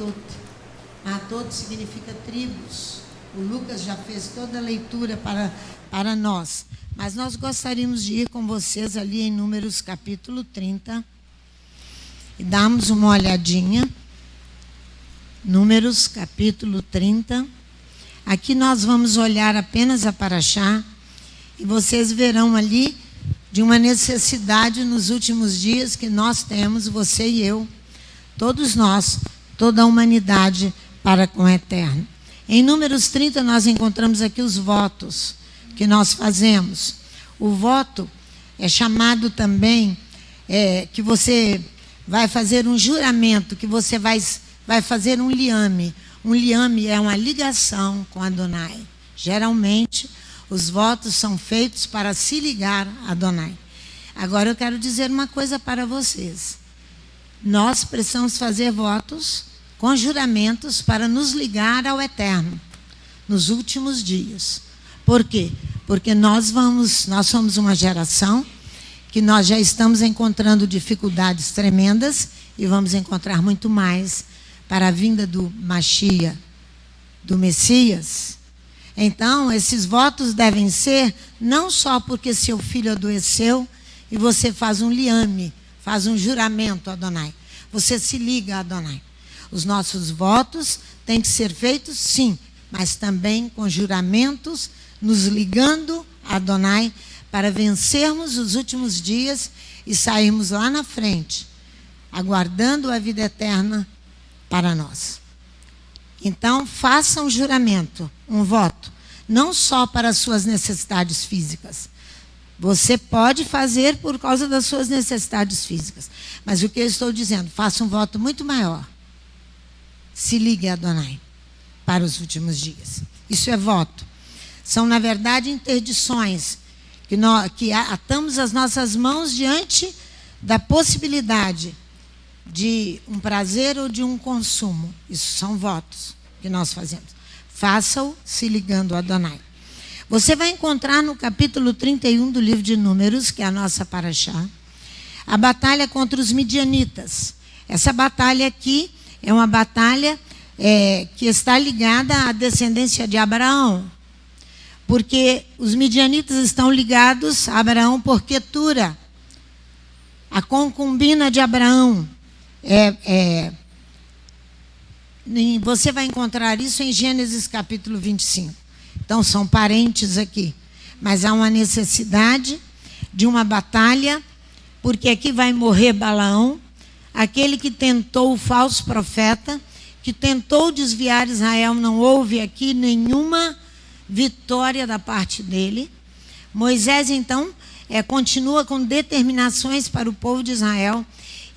Matot. Matot significa tribos. O Lucas já fez toda a leitura para nós. Mas nós gostaríamos de ir com vocês ali em Números capítulo 30 e darmos uma olhadinha. Números capítulo 30. Aqui nós vamos olhar apenas a Paraxá e vocês verão ali de uma necessidade nos últimos dias que nós temos, você e eu, todos nós, toda a humanidade para com o Eterno. Em Números 30 nós encontramos aqui os votos que nós fazemos. O voto é chamado também, que você vai fazer um juramento, que você vai fazer um liame. Um liame é uma ligação com Adonai. Geralmente, os votos são feitos para se ligar a Adonai. Agora eu quero dizer uma coisa para vocês. Nós precisamos fazer votos com juramentos para nos ligar ao Eterno nos últimos dias. Por quê? Porque nós somos uma geração que nós já estamos encontrando dificuldades tremendas e vamos encontrar muito mais para a vinda do Mashiach, do Messias. Então, esses votos devem ser não só porque seu filho adoeceu e você faz um liame, faz um juramento a Adonai. Você se liga a Adonai. Os nossos votos têm que ser feitos, sim, mas também com juramentos, nos ligando a Adonai para vencermos os últimos dias e sairmos lá na frente, aguardando a vida eterna para nós. Então, faça um juramento, um voto, não só para as suas necessidades físicas. Você pode fazer por causa das suas necessidades físicas, mas o que eu estou dizendo, faça um voto muito maior. Se ligue a Adonai para os últimos dias. Isso é voto. São, na verdade, interdições que atamos as nossas mãos diante da possibilidade de um prazer ou de um consumo. Isso são votos que nós fazemos. Faça-o se ligando a Adonai. Você vai encontrar no capítulo 31 do livro de Números, que é a nossa Paraxá, a batalha contra os midianitas. Essa batalha aqui é uma batalha que está ligada à descendência de Abraão. Porque os midianitas estão ligados a Abraão por Quetura, a concubina de Abraão. Você vai encontrar isso em Gênesis capítulo 25. Então, são parentes aqui. Mas há uma necessidade de uma batalha, porque aqui vai morrer Balaão, aquele que tentou, o falso profeta, que tentou desviar Israel. Não houve aqui nenhuma vitória da parte dele. Moisés, então, continua com determinações para o povo de Israel.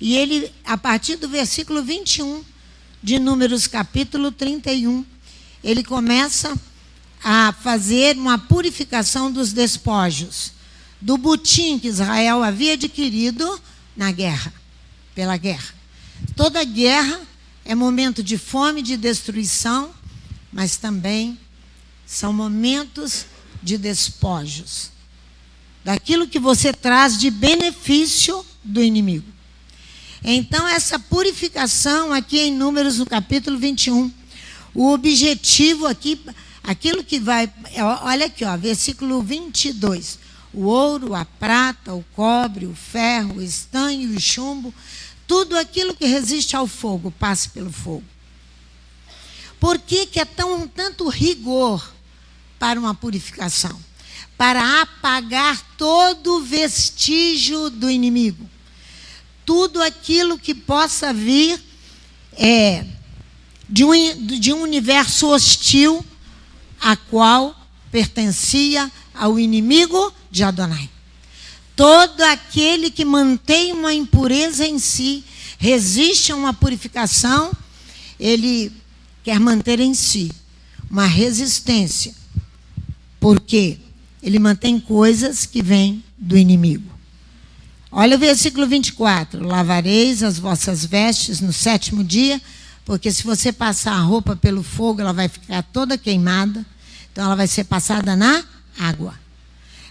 E ele, a partir do versículo 21 de Números capítulo 31, ele começa a fazer uma purificação dos despojos, do butim que Israel havia adquirido na guerra, pela guerra. Toda guerra é momento de fome, de destruição, mas também são momentos de despojos, daquilo que você traz de benefício do inimigo. Então, essa purificação aqui em Números, no capítulo 21, o objetivo aqui, aquilo que vai, olha aqui, versículo 22, o ouro, a prata, o cobre, o ferro, o estanho e o chumbo, tudo aquilo que resiste ao fogo, passe pelo fogo. Por que é tanto rigor para uma purificação? Para apagar todo vestígio do inimigo. Tudo aquilo que possa vir de um universo hostil a qual pertencia ao inimigo de Adonai. Todo aquele que mantém uma impureza em si, resiste a uma purificação, ele quer manter em si uma resistência, porque ele mantém coisas que vêm do inimigo. Olha o versículo 24. Lavareis as vossas vestes no 7º dia, porque se você passar a roupa pelo fogo, ela vai ficar toda queimada, então ela vai ser passada na água.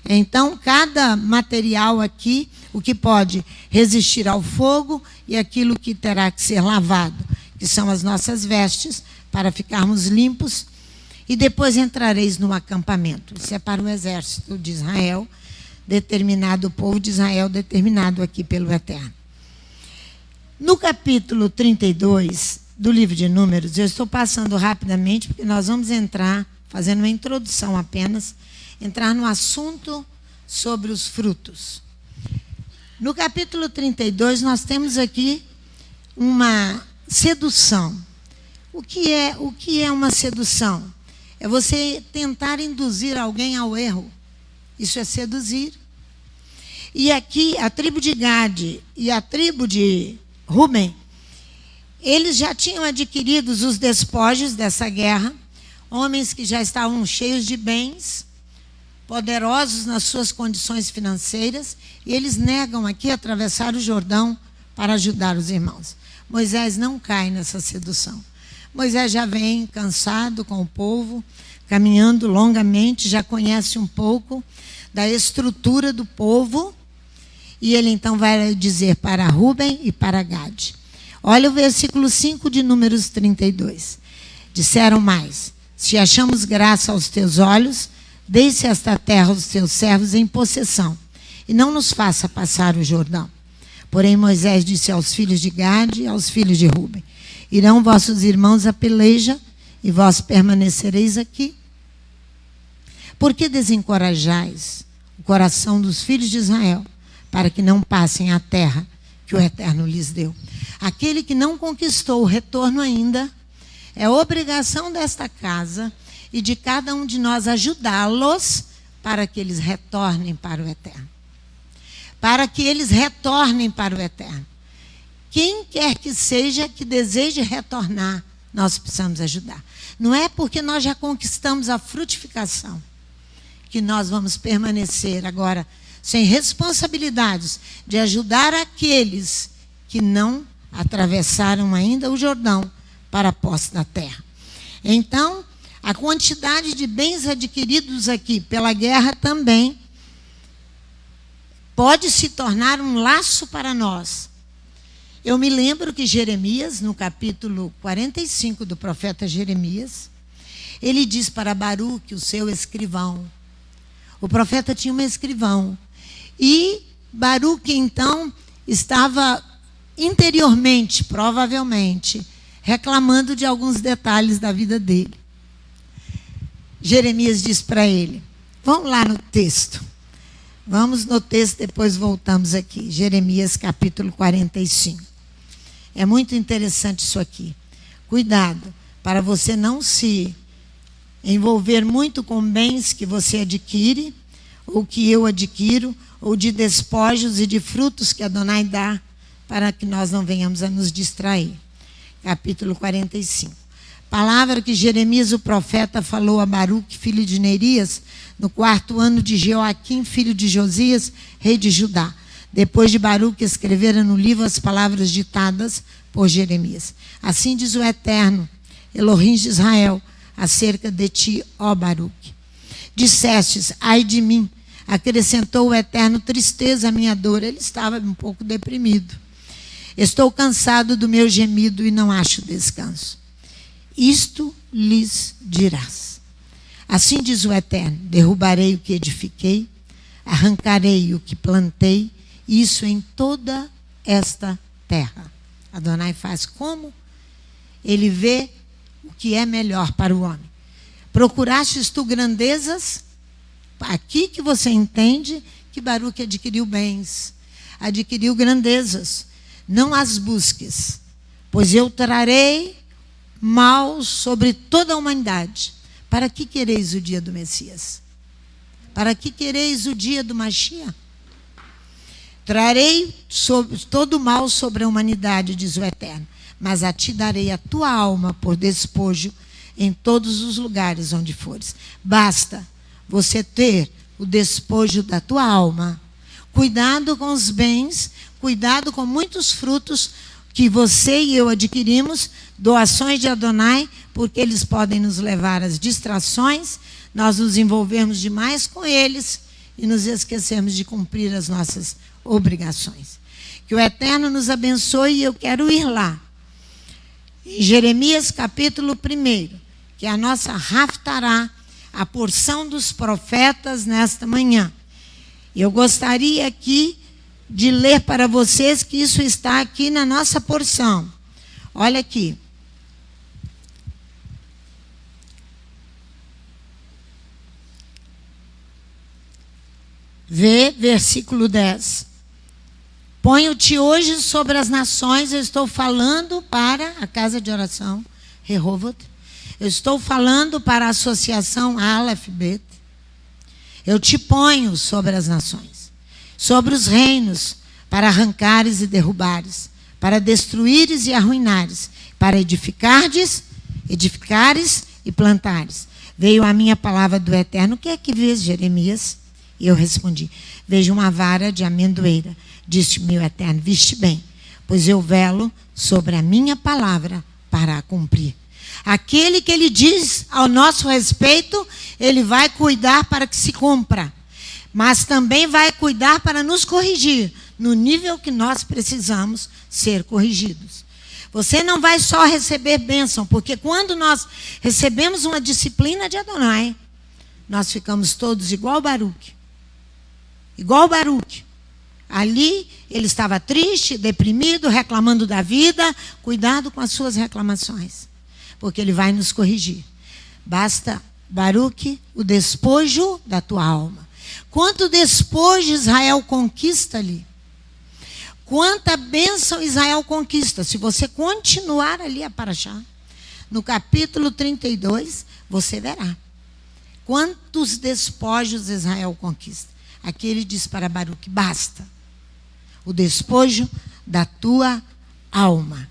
Então, cada material aqui, o que pode resistir ao fogo e aquilo que terá que ser lavado, que são as nossas vestes, para ficarmos limpos, e depois entrareis no acampamento. Isso é para o exército de Israel, determinado, o povo de Israel, determinado aqui pelo Eterno. No capítulo 32 do livro de Números, eu estou passando rapidamente, porque nós vamos entrar, fazendo uma introdução apenas, entrar no assunto sobre os frutos. No capítulo 32, nós temos aqui uma sedução. O que é uma sedução? É você tentar induzir alguém ao erro. Isso é seduzir. E aqui, a tribo de Gade e a tribo de Ruben, eles já tinham adquirido os despojos dessa guerra, homens que já estavam cheios de bens, poderosos nas suas condições financeiras, e eles negam aqui atravessar o Jordão para ajudar os irmãos. Moisés não cai nessa sedução. Moisés já vem cansado com o povo, caminhando longamente, já conhece um pouco da estrutura do povo, e ele então vai dizer para Ruben e para Gade. Olha o versículo 5 de Números 32. Disseram mais: se achamos graça aos teus olhos, deixe esta terra aos teus servos em possessão, e não nos faça passar o Jordão. Porém Moisés disse aos filhos de Gade e aos filhos de Ruben: irão vossos irmãos à peleja, e vós permanecereis aqui? Por que desencorajais o coração dos filhos de Israel, para que não passem a terra que o Eterno lhes deu? Aquele que não conquistou o retorno ainda, é obrigação desta casa e de cada um de nós ajudá-los para que eles retornem para o Eterno. Para que eles retornem para o Eterno. Quem quer que seja que deseje retornar, nós precisamos ajudar. Não é porque nós já conquistamos a frutificação que nós vamos permanecer agora sem responsabilidades de ajudar aqueles que não atravessaram ainda o Jordão para a posse da terra. Então, a quantidade de bens adquiridos aqui pela guerra também pode se tornar um laço para nós. Eu me lembro que Jeremias, no capítulo 45 do profeta Jeremias, ele diz para Baruque, o seu escrivão. O profeta tinha um escrivão. E Baruque, então, estava interiormente, provavelmente, reclamando de alguns detalhes da vida dele. Jeremias diz para ele, vamos lá no texto. Vamos no texto, depois voltamos aqui. Jeremias capítulo 45. É muito interessante isso aqui. Cuidado, para você não se envolver muito com bens que você adquire, ou que eu adquiro, ou de despojos e de frutos que Adonai dá, para que nós não venhamos a nos distrair. Capítulo 45. Palavra que Jeremias, o profeta, falou a Baruque, filho de Nerias, no 4º ano de Joaquim, filho de Josias, rei de Judá. Depois de Baruque escrevera no livro as palavras ditadas por Jeremias. Assim diz o Eterno, Elohim de Israel, acerca de ti, ó Baruque. Dissestes, ai de mim, acrescentou o Eterno, tristeza a minha dor. Ele estava um pouco deprimido. Estou cansado do meu gemido e não acho descanso. Isto lhes dirás. Assim diz o Eterno, derrubarei o que edifiquei, arrancarei o que plantei, isso em toda esta terra. Adonai faz como? Ele vê o que é melhor para o homem. Procurastes tu grandezas? Aqui que você entende que Baruque adquiriu bens, adquiriu grandezas. Não as busques, pois eu trarei mal sobre toda a humanidade. Para que quereis o dia do Messias? Para que quereis o dia do Mashiach? Trarei todo o mal sobre a humanidade, diz o Eterno, mas a ti darei a tua alma por despojo em todos os lugares onde fores. Basta você ter o despojo da tua alma. Cuidado com os bens, cuidado com muitos frutos que você e eu adquirimos, doações de Adonai, porque eles podem nos levar às distrações, nós nos envolvermos demais com eles e nos esquecermos de cumprir as nossas obrigações. Que o Eterno nos abençoe e eu quero ir lá. em Jeremias capítulo 1, que é a nossa Haftará, a porção dos profetas nesta manhã. Eu gostaria aqui de ler para vocês que isso está aqui na nossa porção. Olha aqui. Vê, versículo 10. Ponho-te hoje sobre as nações, eu estou falando para a casa de oração, Rehovot. Eu estou falando para a associação Aleph Bet. Eu te ponho sobre as nações, sobre os reinos, para arrancares e derrubares, para destruíres e arruinares, para edificares e plantares. Veio a minha palavra do Eterno. O que é que vês, Jeremias? E eu respondi: vejo uma vara de amendoeira. Disse-me o Eterno: viste bem, pois eu velo sobre a minha palavra para a cumprir. Aquele que ele diz ao nosso respeito, ele vai cuidar para que se cumpra. Mas também vai cuidar para nos corrigir no nível que nós precisamos ser corrigidos. Você não vai só receber bênção, porque quando nós recebemos uma disciplina de Adonai, nós ficamos todos igual Baruque. Igual Baruque. Ali ele estava triste, deprimido, reclamando da vida. Cuidado com as suas reclamações, porque ele vai nos corrigir. Basta, Baruque, o despojo da tua alma. Quanto despojo Israel conquista ali. Quanta bênção Israel conquista. Se você continuar ali a Parashá, no capítulo 32, você verá quantos despojos Israel conquista. Aqui ele diz para Baruque: basta o despojo da tua alma.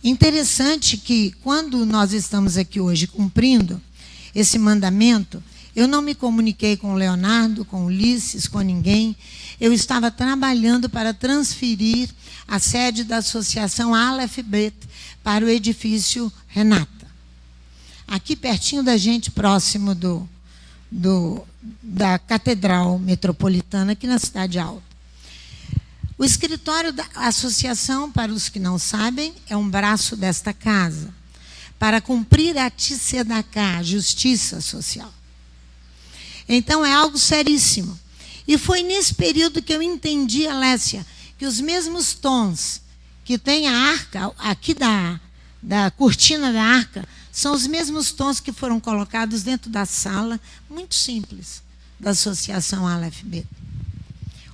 Interessante que quando nós estamos aqui hoje cumprindo esse mandamento, eu não me comuniquei com o Leonardo, com o Ulisses, com ninguém. Eu estava trabalhando para transferir a sede da associação Aleph Bet para o edifício Renata. Aqui pertinho da gente, próximo da Catedral Metropolitana, aqui na Cidade Alta. O escritório da associação, para os que não sabem, é um braço desta casa, para cumprir a Tzedakah, a justiça social. Então é algo seríssimo. E foi nesse período que eu entendi, Alessia, que os mesmos tons que tem a arca, aqui da cortina da arca, são os mesmos tons que foram colocados dentro da sala, muito simples, da associação Aleph Bet.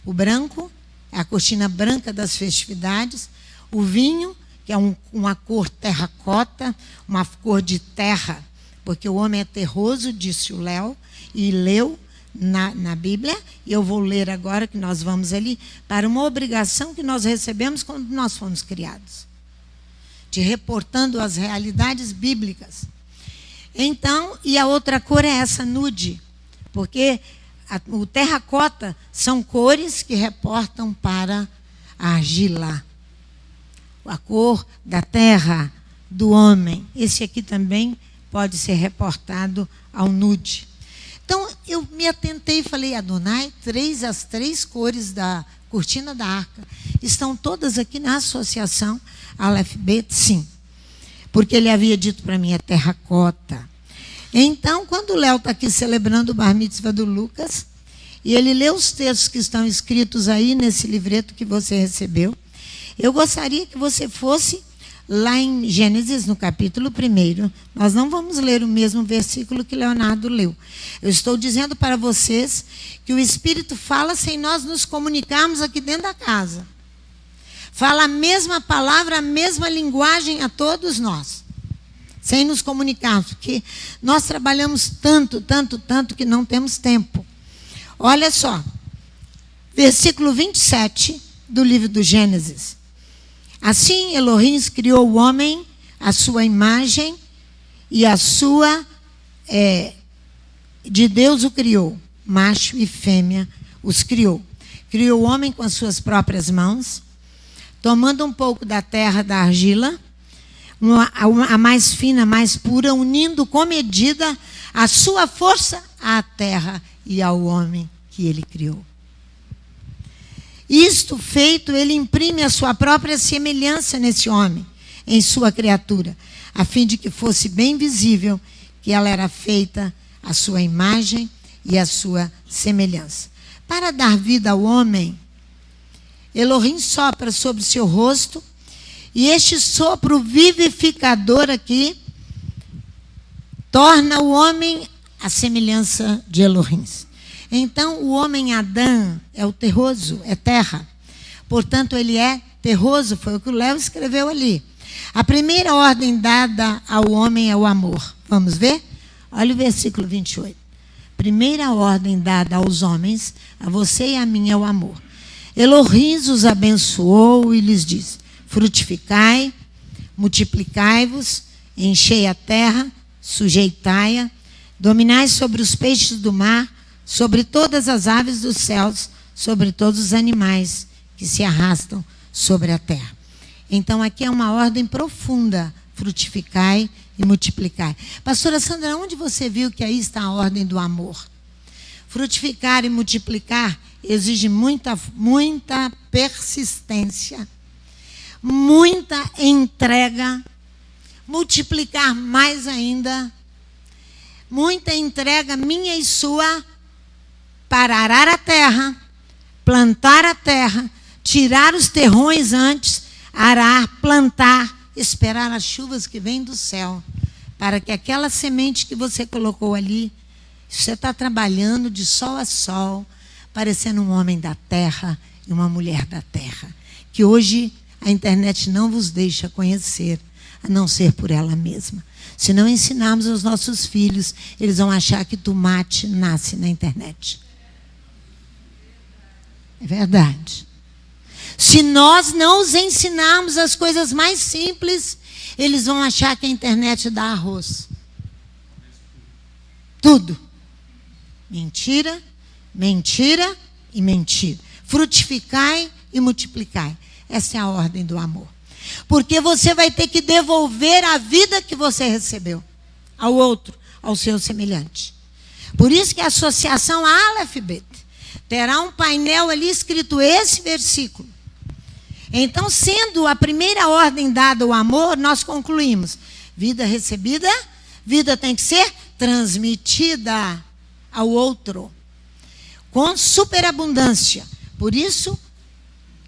O branco é a cortina branca das festividades, o vinho, que é uma cor terracota, uma cor de terra, porque o homem é terroso, disse o Léo, e leu na Bíblia, e eu vou ler agora, que nós vamos ali, para uma obrigação que nós recebemos quando nós fomos criados, de reportando as realidades bíblicas. Então, e a outra cor é essa, nude, porque o terracota são cores que reportam para a argila, a cor da terra, do homem. Esse aqui também pode ser reportado ao nude. Então, eu me atentei e falei: Adonai, as três cores da cortina da arca estão todas aqui na associação Aleph Bet? Sim. Porque ele havia dito para mim, é terracota. Então, quando o Léo está aqui celebrando o Bar Mitzvah do Lucas, e ele lê os textos que estão escritos aí nesse livreto que você recebeu, eu gostaria que você fosse lá em Gênesis, no capítulo 1. Nós não vamos ler o mesmo versículo que Leonardo leu. Eu estou dizendo para vocês que o Espírito fala sem nós nos comunicarmos aqui dentro da casa. Fala a mesma palavra, a mesma linguagem a todos nós, sem nos comunicarmos, porque nós trabalhamos tanto que não temos tempo. Olha só, versículo 27 do livro do Gênesis. Assim Elohim criou o homem, a sua imagem, e a sua, de Deus o criou, macho e fêmea os criou. Criou o homem com as suas próprias mãos, tomando um pouco da terra da argila, a mais fina, a mais pura, unindo com medida a sua força à terra e ao homem que ele criou. Isto feito, ele imprime a sua própria semelhança nesse homem. em sua criatura, a fim de que fosse bem visível que ela era feita à sua imagem e à sua semelhança. Para dar vida ao homem, Elohim sopra sobre seu rosto, e este sopro vivificador aqui torna o homem à semelhança de Elohim. Então, o homem Adão é o terroso, é terra. Portanto, ele é terroso, foi o que o Léo escreveu ali. A primeira ordem dada ao homem é o amor. Vamos ver? Olha o versículo 28. Primeira ordem dada aos homens, a você e a mim, é o amor. Elohim os abençoou e lhes disse: frutificai, multiplicai-vos, enchei a terra, sujeitai-a, dominai sobre os peixes do mar, sobre todas as aves dos céus, sobre todos os animais que se arrastam sobre a terra. Então aqui é uma ordem profunda: frutificai e multiplicai. Pastora Sandra, onde você viu que aí está a ordem do amor? Frutificar e multiplicar exige muita persistência, muita entrega, multiplicar mais ainda, muita entrega minha e sua, para arar a terra, plantar a terra, tirar os terrões antes, arar, plantar, esperar as chuvas que vêm do céu, para que aquela semente que você colocou ali, você está trabalhando de sol a sol, parecendo um homem da terra e uma mulher da terra, que hoje a internet não vos deixa conhecer, a não ser por ela mesma. Se não ensinarmos aos nossos filhos, eles vão achar que tomate nasce na internet. É verdade. Se nós não os ensinarmos as coisas mais simples, eles vão achar que a internet dá arroz. Tudo. Mentira, mentira e mentira. Frutificai e multiplicai. Essa é a ordem do amor. Porque você vai ter que devolver a vida que você recebeu ao outro, ao seu semelhante. Por isso que a associação Aleph Bet terá um painel ali escrito esse versículo. Então, sendo a primeira ordem dada ao amor, nós concluímos: vida recebida, vida tem que ser transmitida ao outro, com superabundância. Por isso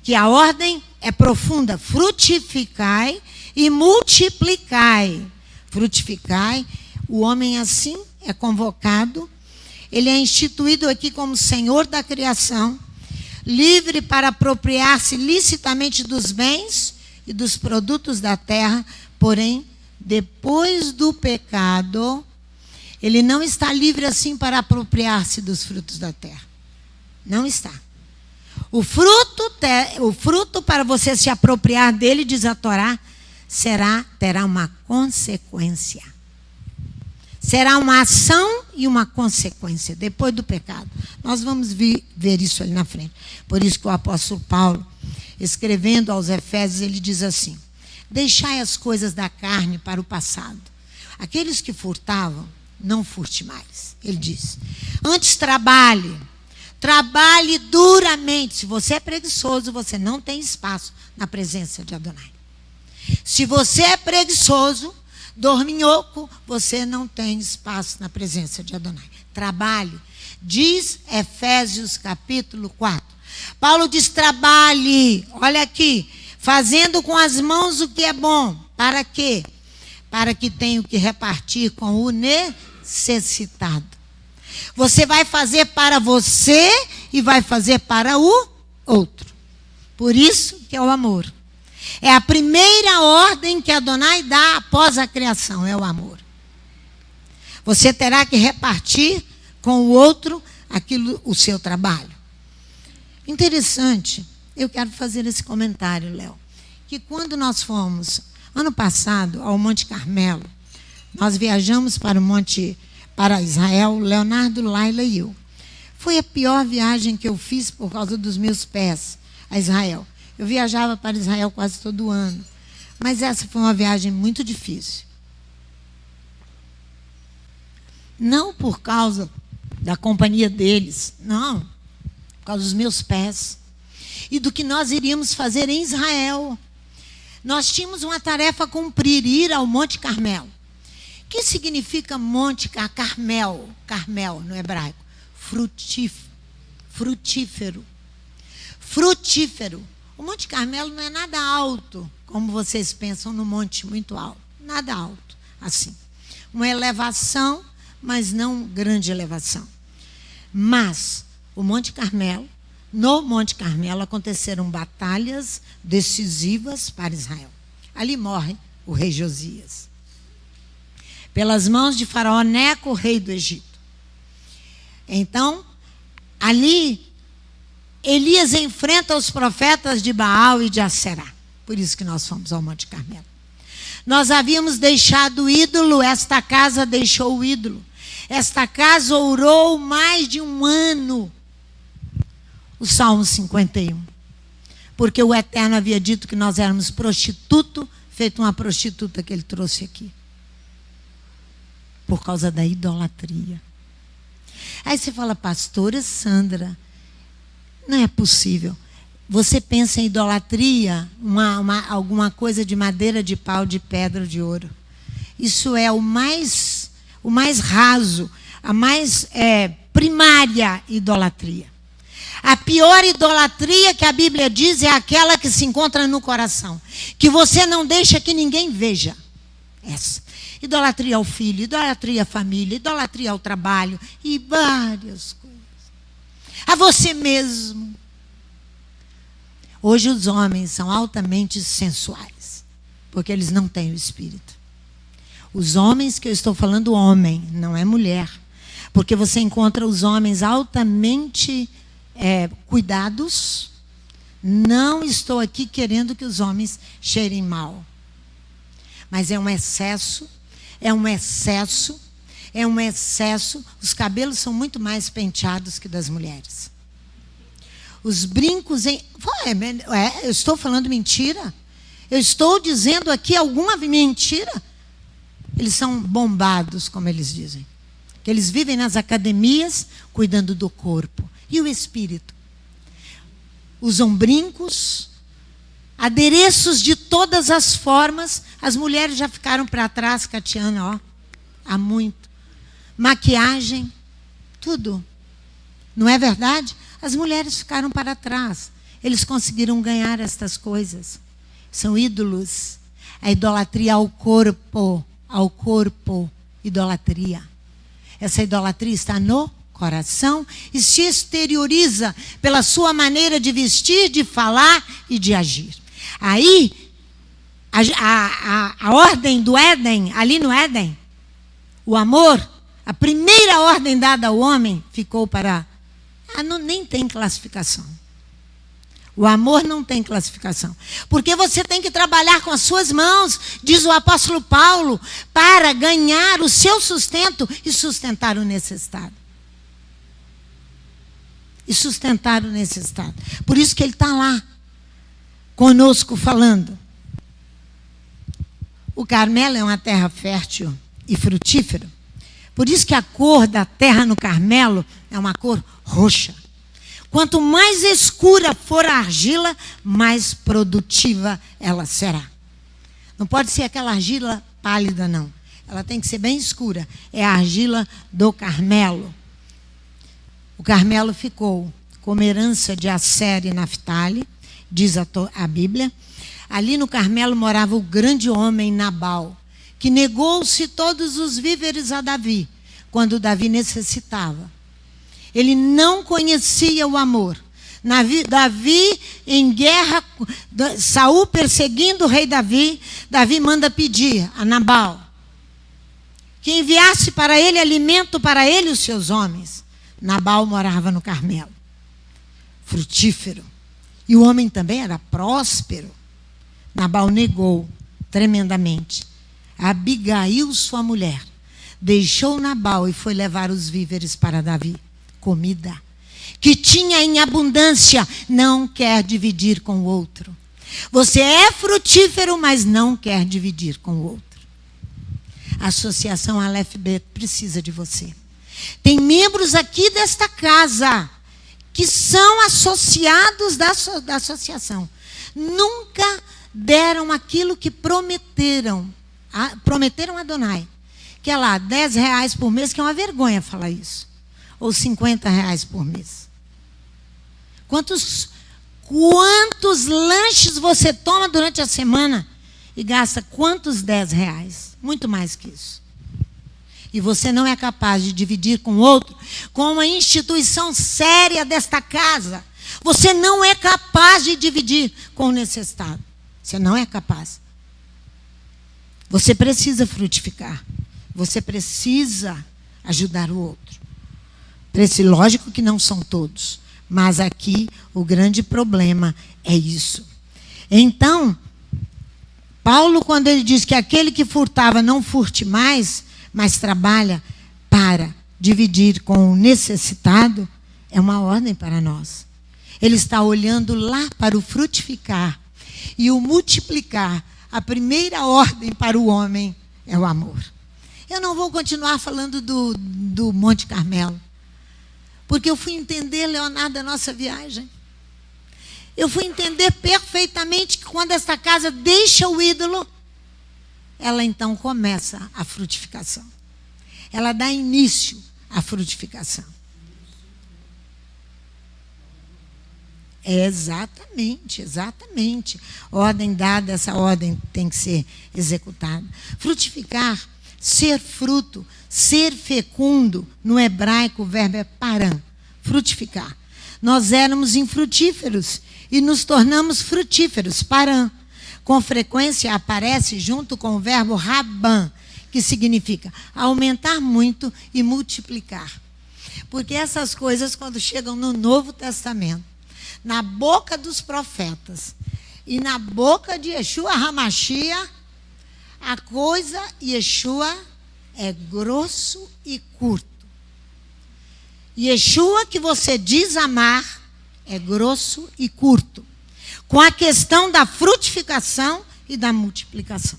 que a ordem é profunda: frutificai e multiplicai. Frutificai, o homem assim é convocado, ele é instituído aqui como senhor da criação, livre para apropriar-se licitamente dos bens e dos produtos da terra, porém, depois do pecado, ele não está livre assim para apropriar-se dos frutos da terra. Não está. O fruto para você se apropriar dele, diz a Torá, terá uma consequência. Será uma ação e uma consequência depois do pecado. Nós vamos ver isso ali na frente. Por isso que o apóstolo Paulo, escrevendo aos Efésios, ele diz assim: deixai as coisas da carne para o passado. Aqueles que furtavam, não furte mais. Ele diz: antes trabalhe duramente. Se você é preguiçoso, você não tem espaço na presença de Adonai. Se você é preguiçoso, dorminhoco, você não tem espaço na presença de Adonai. Trabalhe. Diz Efésios capítulo 4. Paulo diz: trabalhe, olha aqui, fazendo com as mãos o que é bom. Para quê? Para que tenha o que repartir com o necessitado. Você vai fazer para você e vai fazer para o outro. Por isso que é o amor. É a primeira ordem que Adonai dá após a criação, é o amor. Você terá que repartir com o outro o seu trabalho. Interessante, eu quero fazer esse comentário, Léo, que quando nós fomos, ano passado, ao Monte Carmelo, nós viajamos para Israel, Leonardo, Laila e eu. Foi a pior viagem que eu fiz por causa dos meus pés a Israel. Eu viajava para Israel quase todo ano. Mas essa foi uma viagem muito difícil. Não por causa da companhia deles, não. Por causa dos meus pés. E do que nós iríamos fazer em Israel. nós tínhamos uma tarefa a cumprir, ir ao Monte Carmelo. O que significa Monte Carmel? Carmel, no hebraico. Frutífero. Frutífero. O Monte Carmelo não é nada alto, como vocês pensam no monte muito alto. Nada alto, assim. Uma elevação, mas não grande elevação. Mas o Monte Carmelo, no Monte Carmelo aconteceram batalhas decisivas para Israel. Ali morre o rei Josias, pelas mãos de Faraó Neco, rei do Egito. Então, ali, Elias enfrenta os profetas de Baal e de Aserá. Por isso que nós fomos ao Monte Carmelo. Nós havíamos deixado o ídolo, esta casa deixou o ídolo. Esta casa orou mais de um ano. O Salmo 51. Porque o Eterno havia dito que nós éramos prostituto, feito uma prostituta que ele trouxe aqui. Por causa da idolatria. Aí você fala, pastora Sandra, não é possível. Você pensa em idolatria, alguma coisa de madeira, de pau, de pedra, de ouro. Isso é o mais raso, a mais primária idolatria. A pior idolatria que a Bíblia diz é aquela que se encontra no coração, que você não deixa que ninguém veja. Essa. Idolatria ao filho, idolatria à família, idolatria ao trabalho e várias coisas. A você mesmo. Hoje os homens são altamente sensuais, porque eles não têm o Espírito. Os homens que eu estou falando, homem, não é mulher. Porque você encontra os homens altamente cuidados. Não estou aqui querendo que os homens cheirem mal. Mas é um excesso, é um excesso, é um excesso. Os cabelos são muito mais penteados que das mulheres. Os brincos eu estou falando mentira? Eu estou dizendo aqui alguma mentira? Eles são bombados, como eles dizem. Que eles vivem nas academias cuidando do corpo. E o espírito? Usam brincos, adereços de todas as formas. As mulheres já ficaram para trás, Catiana, há muito. Maquiagem, tudo. Não é verdade? As mulheres ficaram para trás. Eles conseguiram ganhar estas coisas. São ídolos. A idolatria ao corpo, idolatria. Essa idolatria está no coração e se exterioriza pela sua maneira de vestir, de falar e de agir. Aí, a ordem do Éden, ali no Éden, o amor, a primeira ordem dada ao homem ficou para... nem tem classificação. O amor não tem classificação. Porque você tem que trabalhar com as suas mãos, diz o apóstolo Paulo, para ganhar o seu sustento e sustentar o necessitado. E sustentar o necessitado. Por isso que ele está lá, conosco falando. O Carmelo é uma terra fértil e frutífera. Por isso que a cor da terra no Carmelo é uma cor roxa. Quanto mais escura for a argila, mais produtiva ela será. Não pode ser aquela argila pálida, não. Ela tem que ser bem escura. É a argila do Carmelo. O Carmelo ficou como herança de Asser e Naftali, diz a Bíblia. Ali no Carmelo morava o grande homem Nabal, que negou-se todos os víveres a Davi, quando Davi necessitava. Ele não conhecia o amor. Davi em guerra, Saul perseguindo o rei Davi, Davi manda pedir a Nabal que enviasse para ele alimento para ele e os seus homens. Nabal morava no Carmelo, frutífero. E o homem também era próspero. Nabal negou tremendamente. Abigail, sua mulher, deixou Nabal e foi levar os víveres para Davi. Comida que tinha em abundância, não quer dividir com o outro. Você é frutífero, mas não quer dividir com o outro. A associação Aleph Bet precisa de você. Tem membros aqui desta casa que são associados da associação. Nunca deram aquilo que prometeram a Adonai, que é lá, R$10 por mês, que é uma vergonha falar isso, ou R$50 por mês. Quantos lanches você toma durante a semana e gasta quantos R$10? Muito mais que isso. E você não é capaz de dividir com outro, com uma instituição séria desta casa. Você não é capaz de dividir com o necessitado. Você não é capaz. Você precisa frutificar. Você precisa ajudar o outro. Lógico que não são todos. Mas aqui o grande problema é isso. Então, Paulo, quando ele diz que aquele que furtava não furte mais, mas trabalha para dividir com o necessitado, é uma ordem para nós. Ele está olhando lá para o frutificar e o multiplicar. A primeira ordem para o homem é o amor. Eu não vou continuar falando do Monte Carmelo, porque eu fui entender, Leonardo, a nossa viagem. Eu fui entender perfeitamente que quando esta casa deixa o ídolo, ela então começa a frutificação. Ela dá início à frutificação. Exatamente. Ordem dada, essa ordem tem que ser executada. Frutificar, ser fruto, ser fecundo, no hebraico o verbo é paran, frutificar. Nós éramos infrutíferos e nos tornamos frutíferos, paran. Com frequência aparece junto com o verbo raban, que significa aumentar muito e multiplicar. Porque essas coisas, quando chegam no Novo Testamento, na boca dos profetas e na boca de Yeshua HaMashiach, a coisa Yeshua é grosso e curto. Yeshua que você diz amar é grosso e curto, com a questão da frutificação e da multiplicação.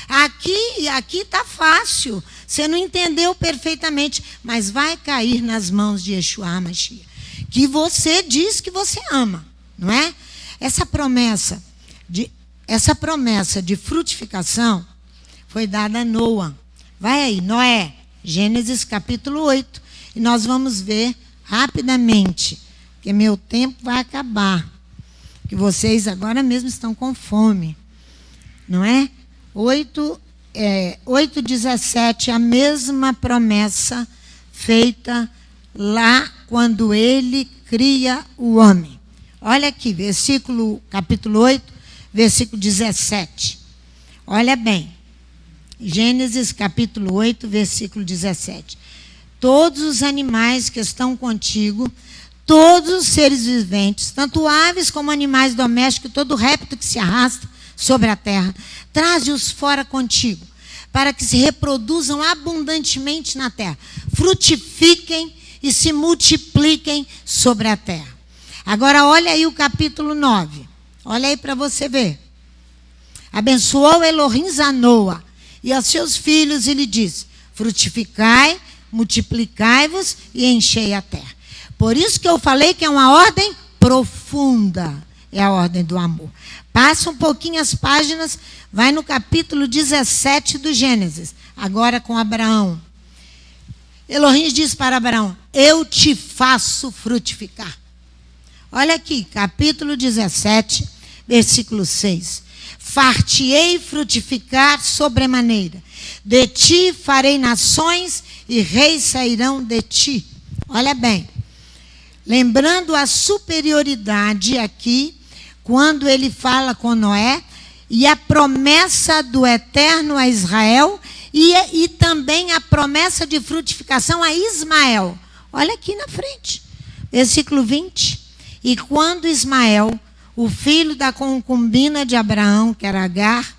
Aqui está fácil, você não entendeu perfeitamente, mas vai cair nas mãos de Yeshua HaMashiach, que você diz que você ama, não é? Essa promessa de frutificação foi dada a Noé. Vai aí, Noé, Gênesis capítulo 8, e nós vamos ver rapidamente, porque meu tempo vai acabar, que vocês agora mesmo estão com fome, não é? 8:17, a mesma promessa feita lá quando ele cria o homem. Olha aqui, capítulo 8, versículo 17. Olha bem. Gênesis capítulo 8, versículo 17. Todos os animais que estão contigo, todos os seres viventes, tanto aves como animais domésticos, todo réptil que se arrasta sobre a terra, traze-os fora contigo, para que se reproduzam abundantemente na terra, frutifiquem e se multipliquem sobre a terra. Agora olha aí o capítulo 9. Olha aí para você ver. Abençoou Elohim a Noa e aos seus filhos e lhe disse: frutificai, multiplicai-vos e enchei a terra. Por isso que eu falei que é uma ordem profunda. É a ordem do amor. Passa um pouquinho as páginas, vai no capítulo 17 do Gênesis. Agora com Abraão. Elohim diz para Abraão: eu te faço frutificar. Olha aqui, capítulo 17, versículo 6. Far-te-ei frutificar sobremaneira. De ti farei nações e reis sairão de ti. Olha bem. Lembrando a superioridade aqui, quando ele fala com Noé, e a promessa do Eterno a Israel, e também a promessa de frutificação a Ismael. Olha aqui na frente, versículo 20. E quando Ismael, o filho da concubina de Abraão, que era Agar,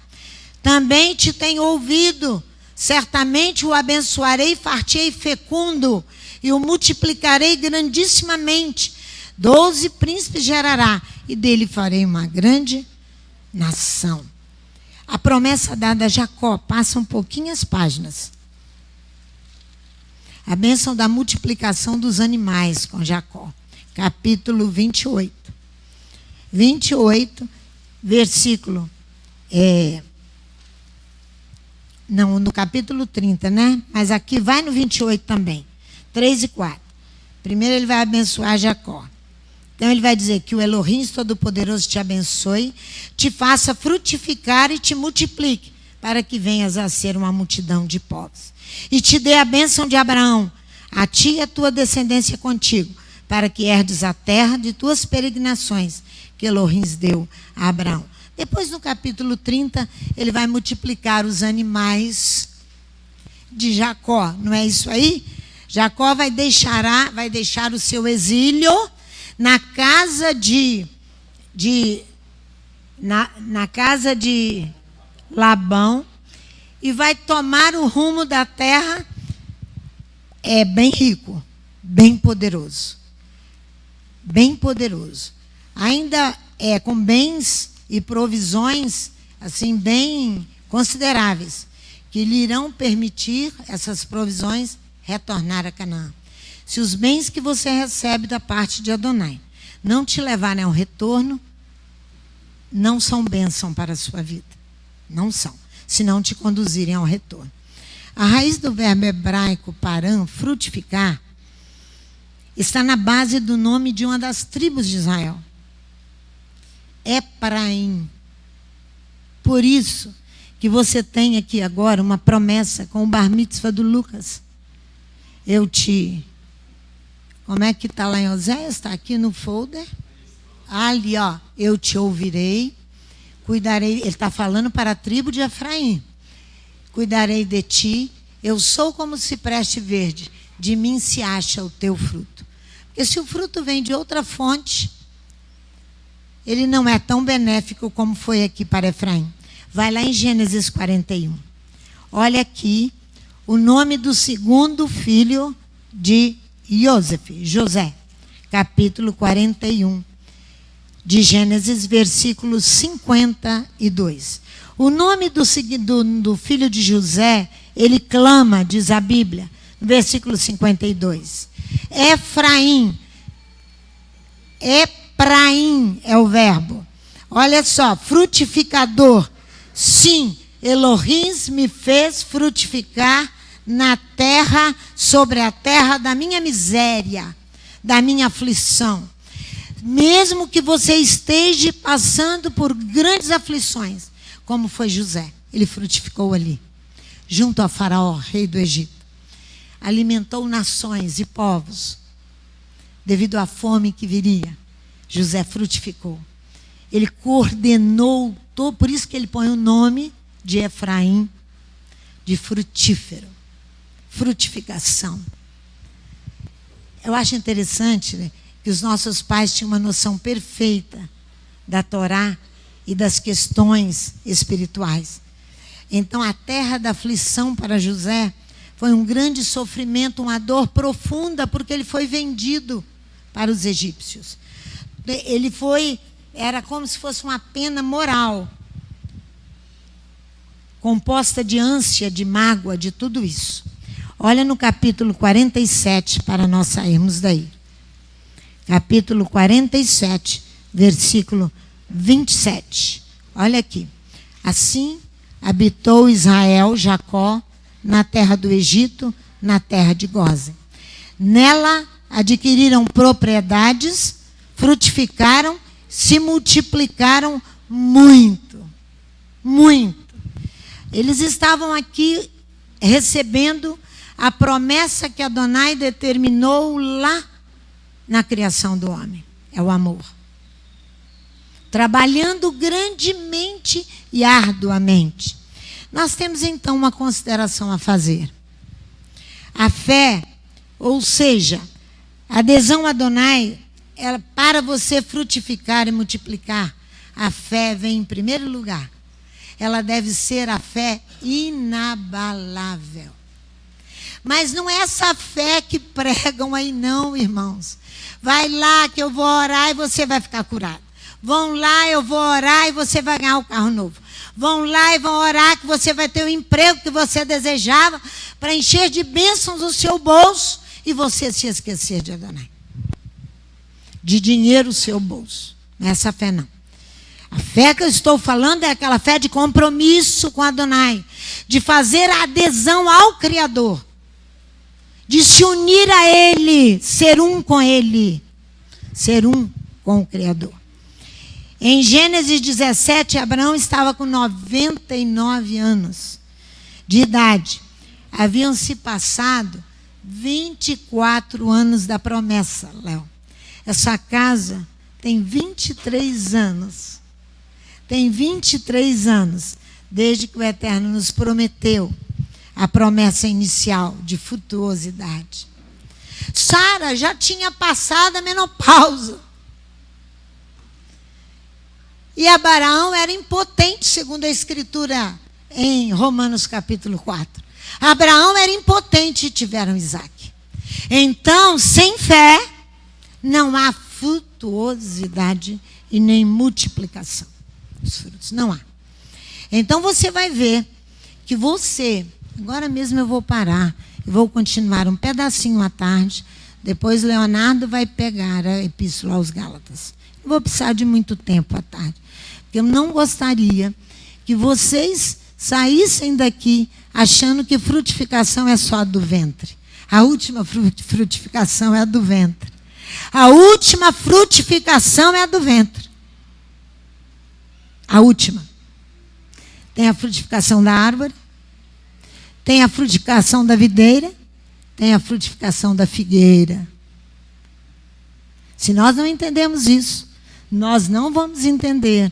também te tem ouvido, certamente o abençoarei, fartei fecundo, e o multiplicarei grandissimamente. 12 príncipes gerará, e dele farei uma grande nação. A promessa dada a Jacó, passa um pouquinho as páginas. A bênção da multiplicação dos animais com Jacó. Capítulo 28. 28, versículo Não, no capítulo 30, né? Mas aqui vai no 28 também. 3 e 4. Primeiro ele vai abençoar Jacó. Então ele vai dizer que o Elohim Todo-Poderoso te abençoe, te faça frutificar e te multiplique, para que venhas a ser uma multidão de povos. E te dê a bênção de Abraão, a ti e a tua descendência contigo, para que herdes a terra de tuas peregrinações, que Elohim deu a Abraão. Depois, no capítulo 30, ele vai multiplicar os animais de Jacó. Não é isso aí? Jacó vai deixar o seu exílio na casa na casa de Labão e vai tomar o rumo da terra bem rico, bem poderoso. Bem poderoso. Ainda com bens e provisões assim bem consideráveis, que lhe irão permitir essas provisões retornar a Canaã. Se os bens que você recebe da parte de Adonai não te levarem ao retorno, não são bênção para a sua vida. Não são, se não te conduzirem ao retorno. A raiz do verbo hebraico param, frutificar, está na base do nome de uma das tribos de Israel. Efraim. Por isso que você tem aqui agora uma promessa com o bar mitzvah do Lucas. Como é que está lá em Oséias? Está aqui no folder. Ali, ó. Eu te ouvirei, cuidarei. Ele está falando para a tribo de Efraim. Cuidarei de ti. Eu sou como cipreste verde. De mim se acha o teu fruto. Porque se o fruto vem de outra fonte, ele não é tão benéfico como foi aqui para Efraim. Vai lá em Gênesis 41. Olha aqui o nome do segundo filho de José. Capítulo 41 de Gênesis, versículo 52. O nome do filho de José, ele clama, diz a Bíblia, no versículo 52. Efraim é o verbo. Olha só, frutificador. Sim, Elohim me fez frutificar na terra, sobre a terra da minha miséria, da minha aflição. Mesmo que você esteja passando por grandes aflições, como foi José, ele frutificou ali, junto a Faraó, rei do Egito. Alimentou nações e povos, devido à fome que viria. José frutificou. Ele coordenou, por isso que ele põe o nome de Efraim, de frutífero. Frutificação. Eu acho interessante, né, que os nossos pais tinham uma noção perfeita da Torá e das questões espirituais. Então, a terra da aflição para José foi um grande sofrimento, uma dor profunda, porque ele foi vendido para os egípcios. Era como se fosse uma pena moral, composta de ânsia, de mágoa, de tudo isso. Olha no capítulo 47, para nós sairmos daí. Capítulo 47, versículo 27. Olha aqui. Assim habitou Israel, Jacó, na terra do Egito, na terra de Gósen. Nela adquiriram propriedades, frutificaram, se multiplicaram muito. Muito. Eles estavam aqui recebendo a promessa que Adonai determinou lá na criação do homem. É o amor. Trabalhando grandemente e arduamente. Nós temos então uma consideração a fazer. A fé, ou seja, a adesão a Adonai, para você frutificar e multiplicar, a fé vem em primeiro lugar. Ela deve ser a fé inabalável. Mas não é essa fé que pregam aí não, irmãos. Vai lá que eu vou orar e você vai ficar curado. Vão lá, eu vou orar e você vai ganhar um carro novo. Vão lá e vão orar que você vai ter o emprego que você desejava para encher de bênçãos o seu bolso e você se esquecer de Adonai. De dinheiro o seu bolso. Não é essa fé não. A fé que eu estou falando é aquela fé de compromisso com Adonai, de fazer a adesão ao Criador, de se unir a Ele, ser um com Ele, ser um com o Criador. Em Gênesis 17, Abraão estava com 99 anos de idade. Haviam se passado 24 anos da promessa, Léo. Essa casa tem 23 anos. Tem 23 anos desde que o Eterno nos prometeu a promessa inicial de frutuosidade. Sara já tinha passado a menopausa. E Abraão era impotente, segundo a Escritura em Romanos capítulo 4. Abraão era impotente e tiveram Isaque. Então, sem fé, não há frutuosidade e nem multiplicação dos frutos. Não há. Então, você vai ver que você, agora mesmo eu vou parar e vou continuar um pedacinho à tarde. Depois, Leonardo vai pegar a Epístola aos Gálatas. Não vou precisar de muito tempo à tarde. Porque eu não gostaria que vocês saíssem daqui achando que frutificação é só do ventre. A última frutificação é a do ventre. A última frutificação é a do ventre. A última. Tem a frutificação da árvore, tem a frutificação da videira, tem a frutificação da figueira. Se nós não entendemos isso, nós não vamos entender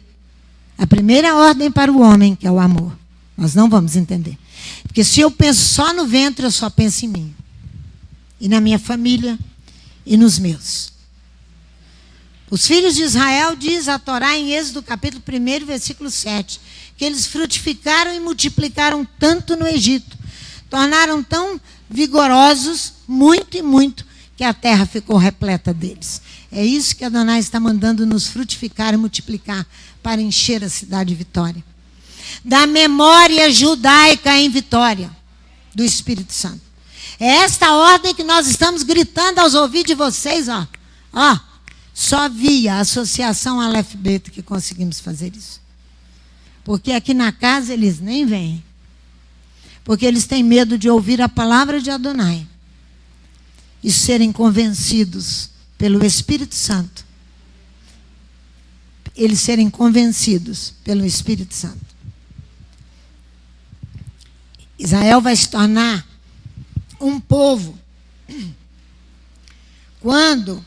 a primeira ordem para o homem, que é o amor. Nós não vamos entender. Porque se eu penso só no ventre, eu só penso em mim. E na minha família e nos meus. Os filhos de Israel, diz a Torá em Êxodo capítulo 1, versículo 7, que eles frutificaram e multiplicaram tanto no Egito, tornaram tão vigorosos, muito e muito, que a terra ficou repleta deles. É isso que Adonai está mandando nos frutificar e multiplicar para encher a cidade de Vitória. Da memória judaica em Vitória, do Espírito Santo. É esta ordem que nós estamos gritando aos ouvidos de vocês, ó. Ó, só via a associação Aleph Beta que conseguimos fazer isso. Porque aqui na casa eles nem vêm. Porque eles têm medo de ouvir a palavra de Adonai e serem convencidos pelo Espírito Santo. Eles serem convencidos pelo Espírito Santo. Israel vai se tornar um povo. Quando,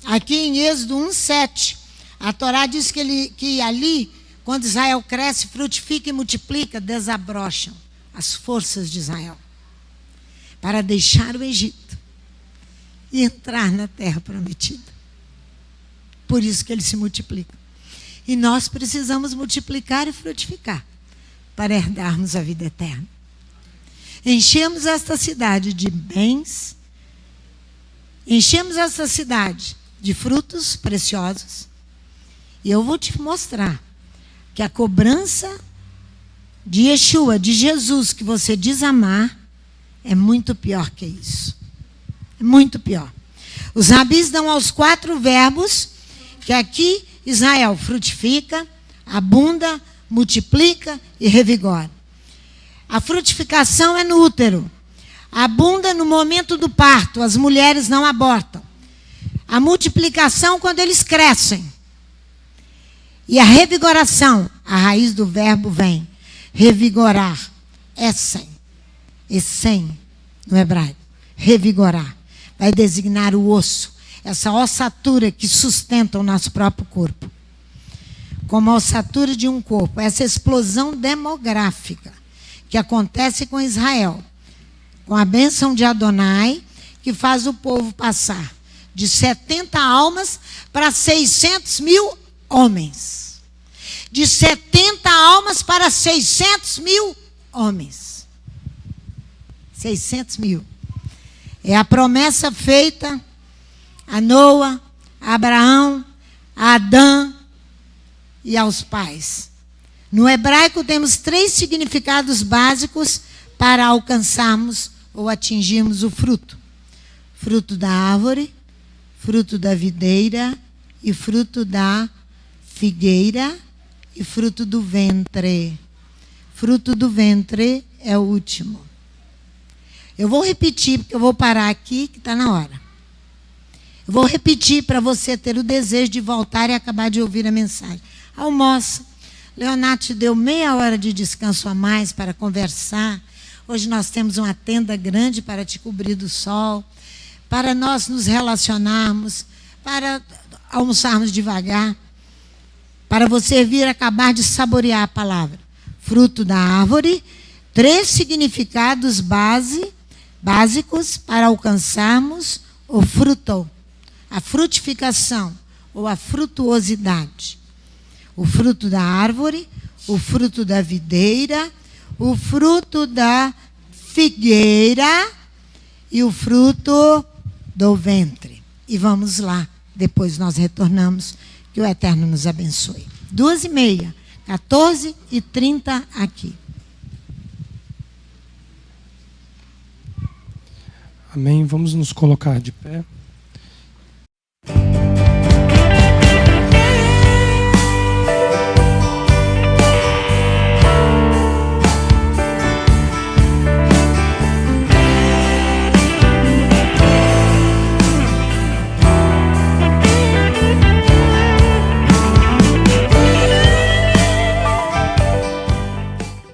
aqui em Êxodo 1:7, a Torá diz que ali, quando Israel cresce, frutifica e multiplica, desabrocham as forças de Israel para deixar o Egito e entrar na terra prometida. Por isso que eles se multiplicam. E nós precisamos multiplicar e frutificar para herdarmos a vida eterna. Enchemos esta cidade de bens, enchemos esta cidade de frutos preciosos. E eu vou te mostrar que a cobrança de Yeshua, de Jesus, que você diz amar, é muito pior que isso. É muito pior. Os rabis dão aos 4 verbos que aqui Israel frutifica, abunda, multiplica e revigora. A frutificação é no útero. Abunda no momento do parto, as mulheres não abortam. A multiplicação quando eles crescem. E a revigoração, a raiz do verbo vem. Revigorar, essen no hebraico. Revigorar. Vai designar o osso, essa ossatura que sustenta o nosso próprio corpo. Como a ossatura de um corpo. Essa explosão demográfica que acontece com Israel, com a bênção de Adonai, que faz o povo passar de 70 almas para 600 mil homens. De 70 almas para 600 mil homens. 600 mil. É a promessa feita a Noa, a Abraão, a Adão e aos pais. No hebraico temos 3 significados básicos para alcançarmos ou atingirmos o fruto. Fruto da árvore, fruto da videira e fruto da figueira e fruto do ventre. Fruto do ventre é o último. Eu vou repetir, porque eu vou parar aqui, que está na hora. Eu vou repetir para você ter o desejo de voltar e acabar de ouvir a mensagem. Almoça. Leonardo te deu meia hora de descanso a mais para conversar. Hoje nós temos uma tenda grande para te cobrir do sol, para nós nos relacionarmos, para almoçarmos devagar, para você vir acabar de saborear a palavra. Fruto da árvore, 3 significados básicos para alcançarmos o fruto, a frutificação ou a frutuosidade. O fruto da árvore, o fruto da videira, o fruto da figueira e o fruto do ventre. E vamos lá, depois nós retornamos, que o Eterno nos abençoe. 2h30, 14h30 aqui. Amém. Vamos nos colocar de pé.